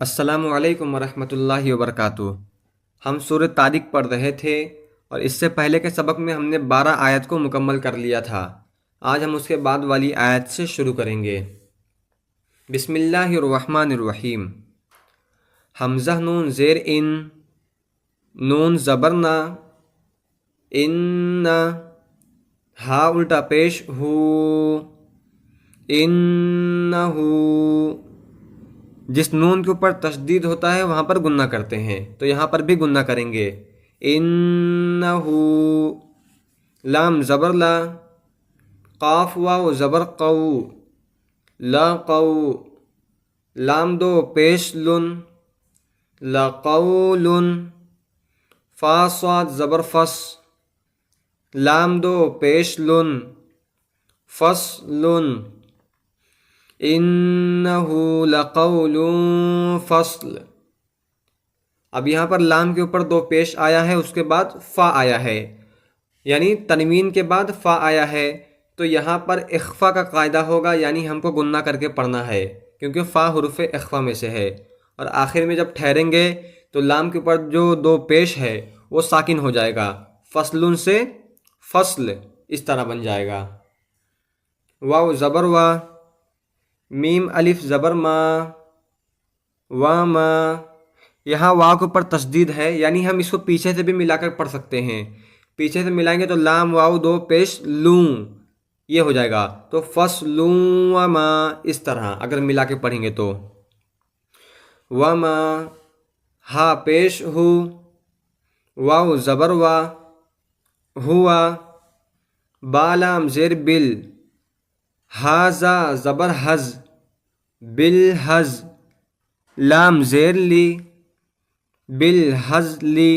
السلام علیکم ورحمۃ اللہ وبرکاتہ۔ ہم سورۃ طارق پڑھ رہے تھے اور اس سے پہلے کے سبق میں ہم نے 12 آیت کو مکمل کر لیا تھا۔ آج ہم اس کے بعد والی آیت سے شروع کریں گے۔ بسم اللہ الرحمن الرحیم۔ حمزہ نون زیر ان، نون زبرنا، ان، ہا الٹا پیش ہو، انہو۔ جس نون کے اوپر تشدید ہوتا ہے وہاں پر گنہ کرتے ہیں، تو یہاں پر بھی گنہ کریں گے۔ انہو، لام زبر لا، قاف واو زبر قو، لا قو، لام دو پیش لن، لقول، فا صاد زبر فس، لام دو پیش لن، فصل، انہو لقول فصل۔ اب یہاں پر لام کے اوپر دو پیش آیا ہے، اس کے بعد فا آیا ہے، یعنی تنوین کے بعد فا آیا ہے، تو یہاں پر اخفا کا قاعدہ ہوگا، یعنی ہم کو گنہ کر کے پڑھنا ہے کیونکہ فا حروف اخفا میں سے ہے، اور آخر میں جب ٹھہریں گے تو لام کے اوپر جو دو پیش ہے وہ ساکن ہو جائے گا، فصل سے فصل اس طرح بن جائے گا۔ واو زبر وا، میم الف زبر ما، واما۔ یہاں واو کے اوپر تشدید ہے، یعنی ہم اس کو پیچھے سے بھی ملا کر پڑھ سکتے ہیں۔ پیچھے سے ملائیں گے تو لام واو دو پیش لوں، یہ ہو جائے گا، تو فصلوں وما، اس طرح اگر ملا کے پڑھیں گے تو۔ وما، ہا پیش ہو، واو زبر وا، ہوا، با لام زیر بل، ہاذا زبر حز، بالحز، لام زیر لی، بالحزلی،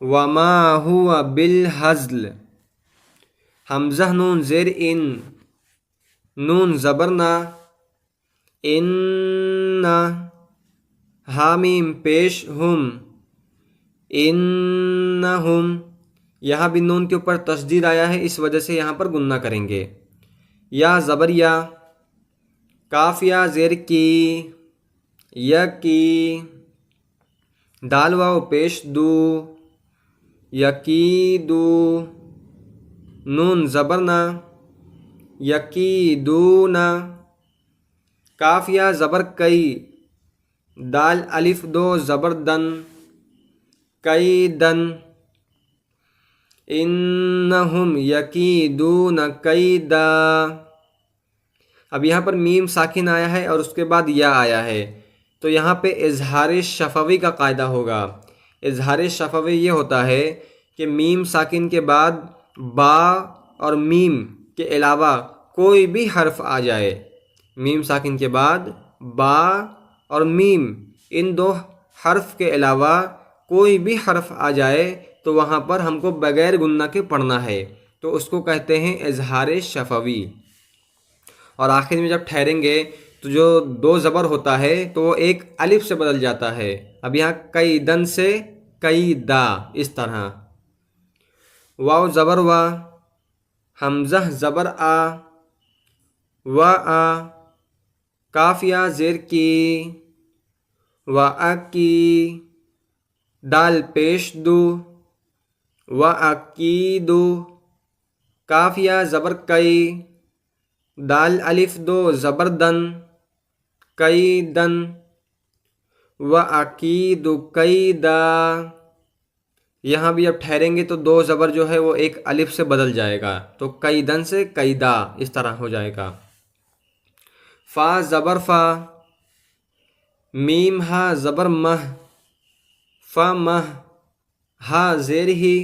وما ہوا بالحزل۔ حمزہ نون زیر ان، نون زبرنا، ان، حامیم پیش ہم، انہم۔ یہاں بھی نون کے اوپر تشدید آیا ہے، اس وجہ سے یہاں پر گنہ کریں گے۔ یا زبر یا، کاف یا زیر کی، یکی، دال واو پیش دو، یکیدو، نون زبرنا، یکیدونا، کاف یا زبر کئی، دال الف دو زبر دن، کیدن، انہم یکیدون کیدا۔ اب یہاں پر میم ساکن آیا ہے اور اس کے بعد یا آیا ہے، تو یہاں پہ اظہار شفوی کا قاعدہ ہوگا۔ اظہار شفوی یہ ہوتا ہے کہ میم ساکن کے بعد با اور میم کے علاوہ کوئی بھی حرف آ جائے، میم ساکن کے بعد با اور میم، ان دو حرف کے علاوہ کوئی بھی حرف آ جائے تو وہاں پر ہم کو بغیر گنہ کے پڑھنا ہے، تو اس کو کہتے ہیں اظہار شفوی۔ اور آخر میں جب ٹھہریں گے تو جو دو زبر ہوتا ہے تو وہ ایک الف سے بدل جاتا ہے۔ اب یہاں کئی دن سے کئی دا، اس طرح۔ واو زبر وا، حمزہ زبر آ، وا آ، کاف یا زیر کی، وا کی، دال پیش دو، وا عقیدو، کاف یا زبر کئی، دال الف دو زبر دن، کئی دن، وا عقید کیدا۔ یہاں بھی اب ٹھہریں گے تو دو زبر جو ہے وہ ایک الف سے بدل جائے گا، تو کئی دن سے کیدا اس طرح ہو جائے گا۔ فا زبر فا، میم ہا زبر مہ، فمہ، ہا زیر ہی،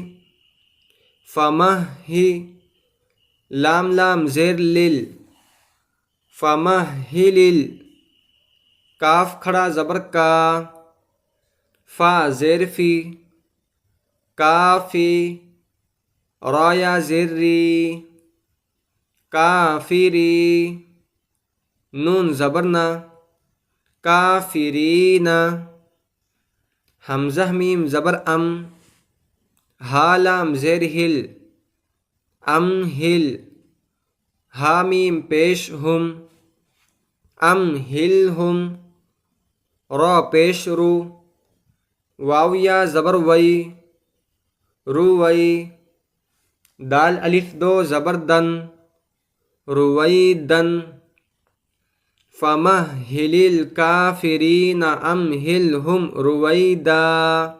فمہ ہی، لام لام زیر لل، فمہ ہی لل، کاف کھڑا زبر کا، فا زیر فی، کافی، را یا زیر ری، کافری، نون زبرنا، کافرینا، حمزہ میم زبر ام، ہا لام زیر ہل، ام ہل، ہا میم پیش ہم، ام ہل ہم، را پیش رو، واو یا زبر وئی، روئی، دال الف دو زبر دن، رویدن، فمہل الکافرین امہلہم رویدا۔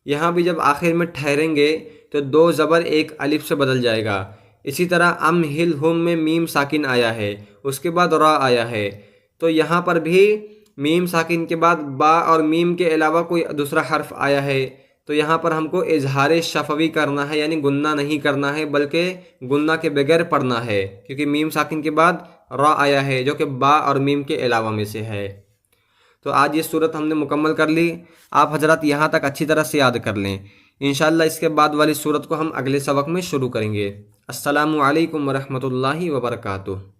یہاں بھی جب آخر میں ٹھہریں گے تو دو زبر ایک الف سے بدل جائے گا۔ اسی طرح امہلہم میں میم ساکن آیا ہے، اس کے بعد را آیا ہے، تو یہاں پر بھی میم ساکن کے بعد با اور میم کے علاوہ کوئی دوسرا حرف آیا ہے، تو یہاں پر ہم کو اظہار شفوی کرنا ہے، یعنی گنہ نہیں کرنا ہے بلکہ گنہ کے بغیر پڑھنا ہے، کیونکہ میم ساکن کے بعد را آیا ہے جو کہ با اور میم کے علاوہ میں سے ہے۔ تو آج یہ صورت ہم نے مکمل کر لی، آپ حضرات یہاں تک اچھی طرح سے یاد کر لیں۔ انشاءاللہ اس کے بعد والی صورت کو ہم اگلے سبق میں شروع کریں گے۔ السلام علیکم ورحمۃ اللہ وبرکاتہ۔